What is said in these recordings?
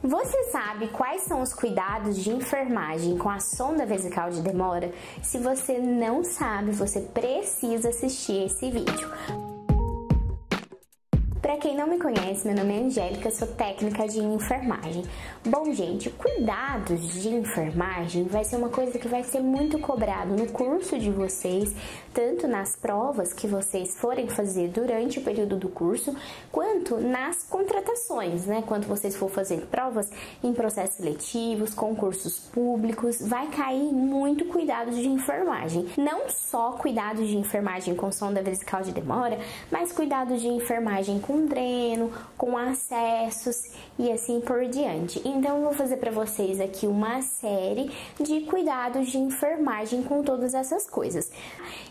Você sabe quais são os cuidados de enfermagem com a sonda vesical de Demora? Se você não sabe, você precisa assistir esse vídeo. Para quem não me conhece, meu nome é Angélica, sou técnica de enfermagem. Bom, gente, cuidados de enfermagem vai ser uma coisa que vai ser muito cobrado no curso de vocês, tanto nas provas que vocês forem fazer durante o período do curso, quanto nas contratações, né? Quando vocês for fazer provas em processos seletivos, concursos públicos, vai cair muito cuidados de enfermagem. Não só cuidados de enfermagem com sonda vesical de Demora, mas cuidados de enfermagem com dreno, com acessos e assim por diante. Então eu vou fazer para vocês aqui uma série de cuidados de enfermagem com todas essas coisas.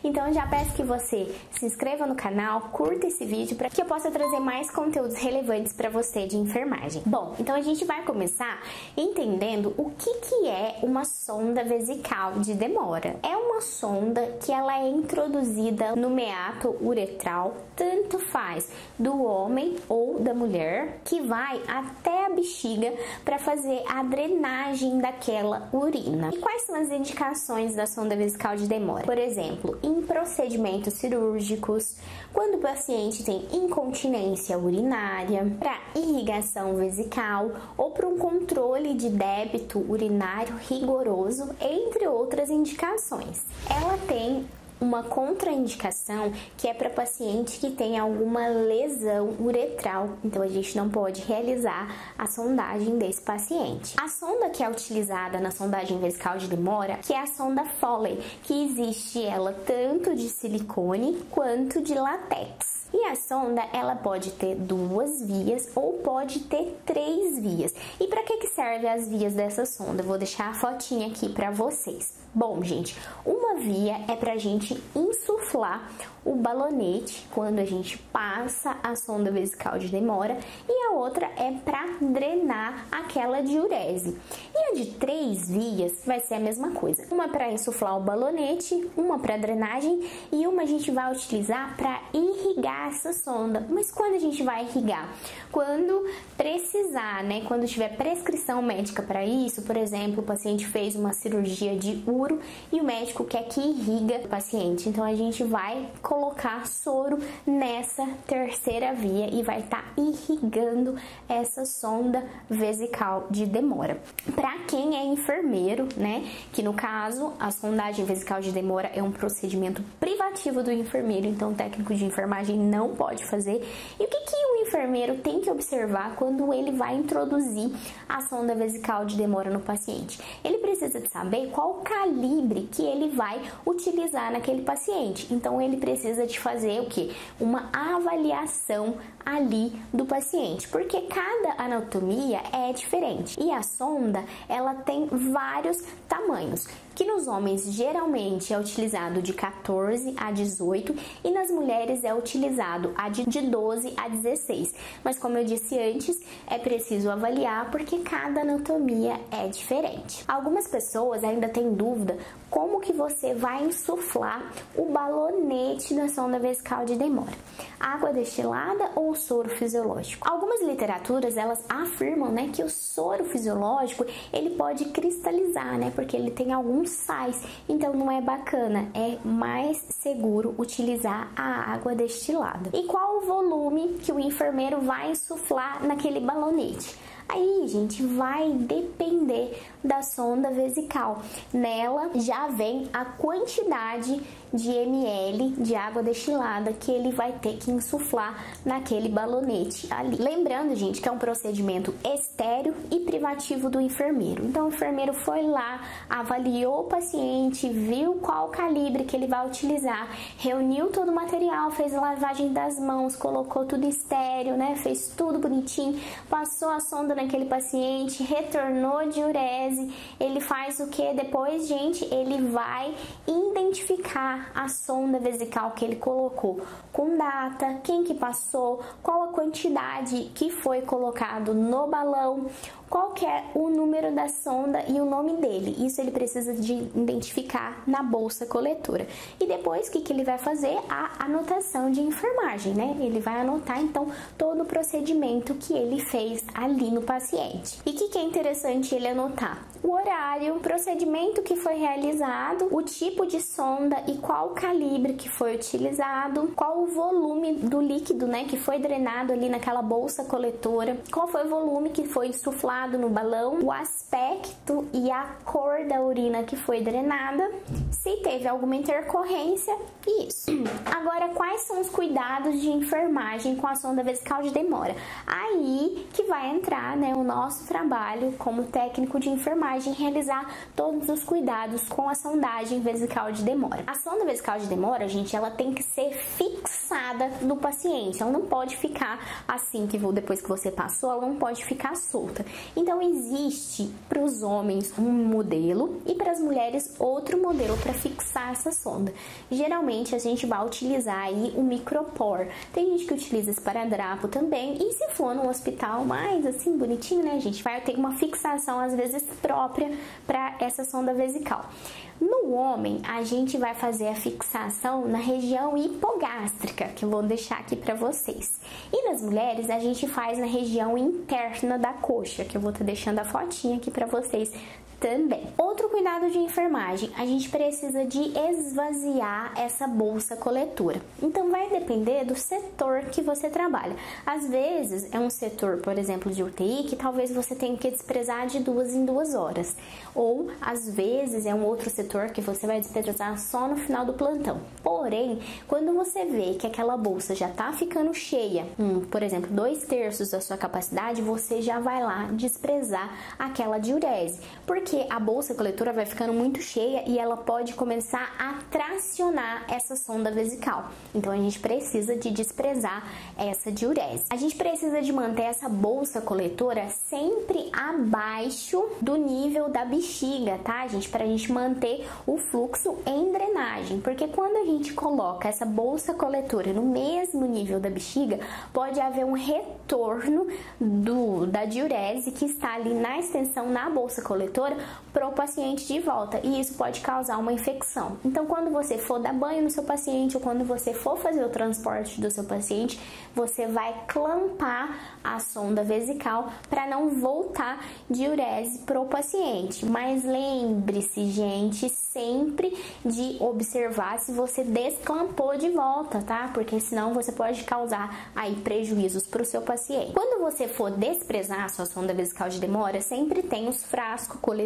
Então eu já peço que você se inscreva no canal, curta esse vídeo para que eu possa trazer mais conteúdos relevantes para você de enfermagem. Bom, então a gente vai começar entendendo o que é uma sonda vesical de Demora. É uma sonda que ela é introduzida no meato uretral, tanto faz do homem ou da mulher, que vai até a bexiga para fazer a drenagem daquela urina. E quais são as indicações da sonda vesical de Demora? Por exemplo, em procedimentos cirúrgicos, quando o paciente tem incontinência urinária, para irrigação vesical ou para um controle de débito urinário rigoroso, entre outras indicações. Ela tem uma contraindicação que é para paciente que tem alguma lesão uretral, então a gente não pode realizar a sondagem desse paciente. A sonda que é utilizada na sondagem vesical de Demora, que é a sonda Foley, que existe ela tanto de silicone quanto de látex. E a sonda, ela pode ter 2 vias ou pode ter 3 vias. E para que serve as vias dessa sonda? Eu vou deixar a fotinha aqui para vocês. Bom, gente, uma via é para a gente insuflar o balonete quando a gente passa a sonda vesical de Demora, e a outra é para drenar aquela diurese. E a de 3 vias vai ser a mesma coisa. Uma para insuflar o balonete, uma para drenagem e uma a gente vai utilizar para irrigar essa sonda. Mas quando a gente vai irrigar? Quando precisar, né? Quando tiver prescrição médica para isso, por exemplo, o paciente fez uma cirurgia de uro e o médico quer que irriga o paciente. Então a gente vai colocar soro nessa terceira via e vai estar irrigando essa sonda vesical de Demora. Para quem é enfermeiro, né, que no caso a sondagem vesical de Demora é um procedimento privativo do enfermeiro, então o técnico de enfermagem não pode fazer. E o que o enfermeiro tem que observar quando ele vai introduzir a sonda vesical de Demora no paciente? Ele precisa de saber qual o calibre que ele vai utilizar naquele paciente. Então ele precisa de fazer o que? Uma avaliação ali do paciente, porque cada anatomia é diferente. E a sonda, ela tem vários tamanhos, que nos homens geralmente é utilizado de 14 a 18 e nas mulheres é utilizado de 12 a 16. Mas como eu disse antes, é preciso avaliar porque cada anatomia é diferente. Algumas pessoas ainda têm dúvida como que você vai insuflar o balonete da sonda vesical de Demora. Água destilada ou soro fisiológico? Algumas literaturas, elas afirmam, né, que o soro fisiológico, ele pode cristalizar, né, porque ele tem alguns sais, então não é bacana, é mais seguro utilizar a água destilada. E qual o volume que o enfermeiro vai insuflar naquele balonete? Aí, gente, vai depender da sonda vesical. Nela já vem a quantidade de ml de água destilada que ele vai ter que insuflar naquele balonete ali. Lembrando, gente, que é um procedimento estéril e privativo do enfermeiro. Então, o enfermeiro foi lá, avaliou o paciente, viu qual calibre que ele vai utilizar, reuniu todo o material, fez a lavagem das mãos, colocou tudo estéril, né? Fez tudo bonitinho, passou a sonda naquele paciente, retornou diurese. Ele faz o que depois, gente? Ele vai identificar a sonda vesical que ele colocou com data, quem que passou, qual a quantidade que foi colocado no balão, qual que é o número da sonda e o nome dele. Isso ele precisa de identificar na bolsa coletora. E depois, o que ele vai fazer? A anotação de enfermagem, né? Ele vai anotar, então, todo o procedimento que ele fez ali no paciente. E o que é interessante ele anotar? O horário, o procedimento que foi realizado, o tipo de sonda e qual o calibre que foi utilizado, qual o volume do líquido, né, que foi drenado ali naquela bolsa coletora, qual foi o volume que foi insuflado no balão, o aspecto e a cor da urina que foi drenada, se teve alguma intercorrência e isso. Agora, quais são os cuidados de enfermagem com a sonda vesical de demora? Aí que vai entrar, né, o nosso trabalho como técnico de enfermagem, realizar todos os cuidados com a sondagem vesical de demora. A sonda vesical de demora, gente, ela tem que ser fixada no paciente. Ela não pode ficar assim depois que você passou, ela não pode ficar solta. Então existe para os homens um modelo e para as mulheres outro modelo para fixar essa sonda. Geralmente a gente vai utilizar aí o micropor. Tem gente que utiliza esparadrapo também, e se for num hospital mais assim bonitinho, né, gente, vai ter uma fixação às vezes própria para essa sonda vesical. No homem, a gente vai fazer a fixação na região hipogástrica, que eu vou deixar aqui para vocês. E nas mulheres, a gente faz na região interna da coxa, que eu vou estar deixando a fotinha aqui para vocês também. Outro cuidado de enfermagem, a gente precisa de esvaziar essa bolsa coletora. Então vai depender do setor que você trabalha. Às vezes é um setor, por exemplo, de UTI, que talvez você tenha que desprezar de 2 em 2 horas. Ou às vezes é um outro setor que você vai desprezar só no final do plantão. Porém, quando você vê que aquela bolsa já está ficando cheia, por exemplo, 2/3 da sua capacidade, você já vai lá desprezar aquela diurese. Porque a bolsa coletora vai ficando muito cheia e ela pode começar a tracionar essa sonda vesical. Então a gente precisa de desprezar essa diurese. A gente precisa de manter essa bolsa coletora sempre abaixo do nível da bexiga, tá, gente? Pra gente manter o fluxo em drenagem. Porque quando a gente coloca essa bolsa coletora no mesmo nível da bexiga, pode haver um retorno da diurese que está ali na extensão na bolsa coletora para o paciente de volta, e isso pode causar uma infecção. Então, quando você for dar banho no seu paciente ou quando você for fazer o transporte do seu paciente, você vai clampar a sonda vesical para não voltar diurese para o paciente. Mas lembre-se, gente, sempre de observar se você desclampou de volta, tá? Porque senão você pode causar aí prejuízos para o seu paciente. Quando você for desprezar a sua sonda vesical de demora, sempre tem os frascos coletores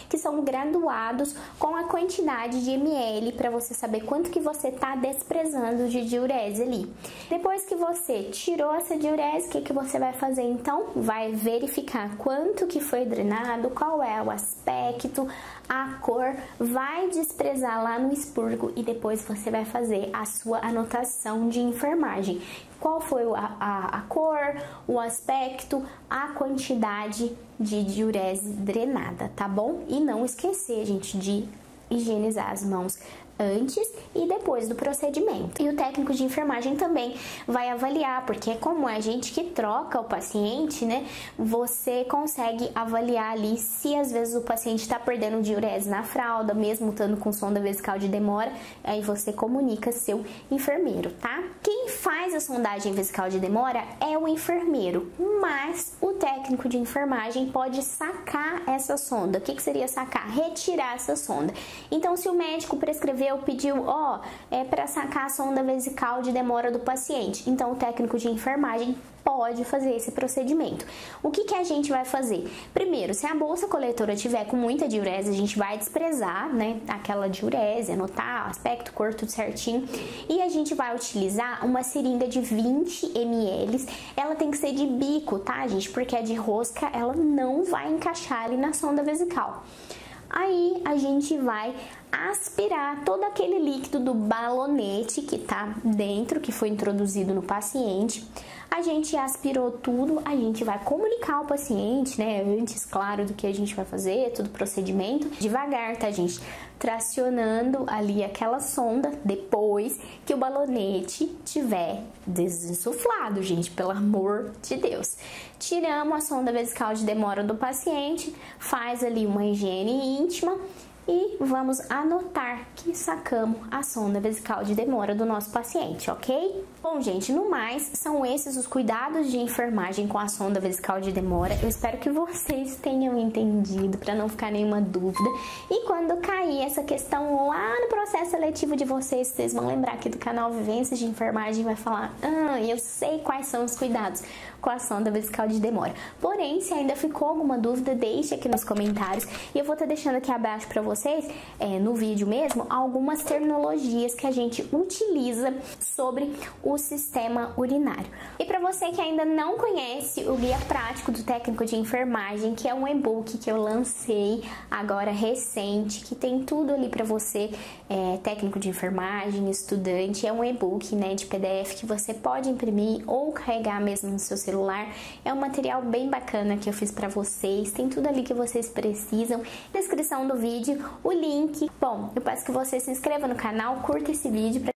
que são graduados com a quantidade de ml para você saber quanto que você está desprezando de diurese ali. Depois que você tirou essa diurese, o que você vai fazer então? Vai verificar quanto que foi drenado, qual é o aspecto, a cor, vai desprezar lá no expurgo e depois você vai fazer a sua anotação de enfermagem. Qual foi a cor, o aspecto, a quantidade de diurese drenada, tá bom? E não esquecer, gente, de higienizar as mãos antes e depois do procedimento. E o técnico de enfermagem também vai avaliar, porque como é a gente que troca o paciente, né? Você consegue avaliar ali se às vezes o paciente está perdendo diurese na fralda, mesmo estando com sonda vesical de demora, aí você comunica seu enfermeiro, tá? Quem faz a sondagem vesical de demora é o enfermeiro, mas o técnico de enfermagem pode sacar essa sonda. O que seria sacar? Retirar essa sonda. Então, se o médico prescreveu, pediu, é para sacar a sonda vesical de demora do paciente, então o técnico de enfermagem pode fazer esse procedimento. O que a gente vai fazer? Primeiro, se a bolsa coletora tiver com muita diurese, a gente vai desprezar, né, aquela diurese, anotar aspecto, cor, tudo certinho, e a gente vai utilizar uma seringa de 20 ml. Ela tem que ser de bico, tá, gente? Porque a de rosca, ela não vai encaixar ali na sonda vesical. Aí a gente vai aspirar todo aquele líquido do balonete que tá dentro, que foi introduzido no paciente. A gente aspirou tudo, a gente vai comunicar ao paciente, né, antes, claro, do que a gente vai fazer, todo o procedimento, devagar, tá, gente? Tracionando ali aquela sonda depois que o balonete tiver desinsuflado, gente, pelo amor de Deus. Tiramos a sonda vesical de demora do paciente, faz ali uma higiene íntima e vamos anotar que sacamos a sonda vesical de demora do nosso paciente, ok? Bom, gente, no mais, são esses os cuidados de enfermagem com a sonda vesical de demora. Eu espero que vocês tenham entendido, para não ficar nenhuma dúvida. E quando cair essa questão lá no processo seletivo de vocês vão lembrar aqui do canal Vivências de Enfermagem e vai falar: eu sei quais são os cuidados com a sonda vesical de demora. Porém, se ainda ficou alguma dúvida, deixe aqui nos comentários e eu vou estar deixando aqui abaixo para vocês, no vídeo mesmo, algumas terminologias que a gente utiliza sobre o sistema urinário. E para você que ainda não conhece o Guia Prático do Técnico de Enfermagem, que é um e-book que eu lancei agora recente, que tem tudo ali para você, técnico de enfermagem, estudante, é um e-book, né, de PDF que você pode imprimir ou carregar mesmo no seu celular. É um material bem bacana que eu fiz para vocês, tem tudo ali que vocês precisam. Descrição do vídeo, o link. Bom, eu peço que você se inscreva no canal, curta esse vídeo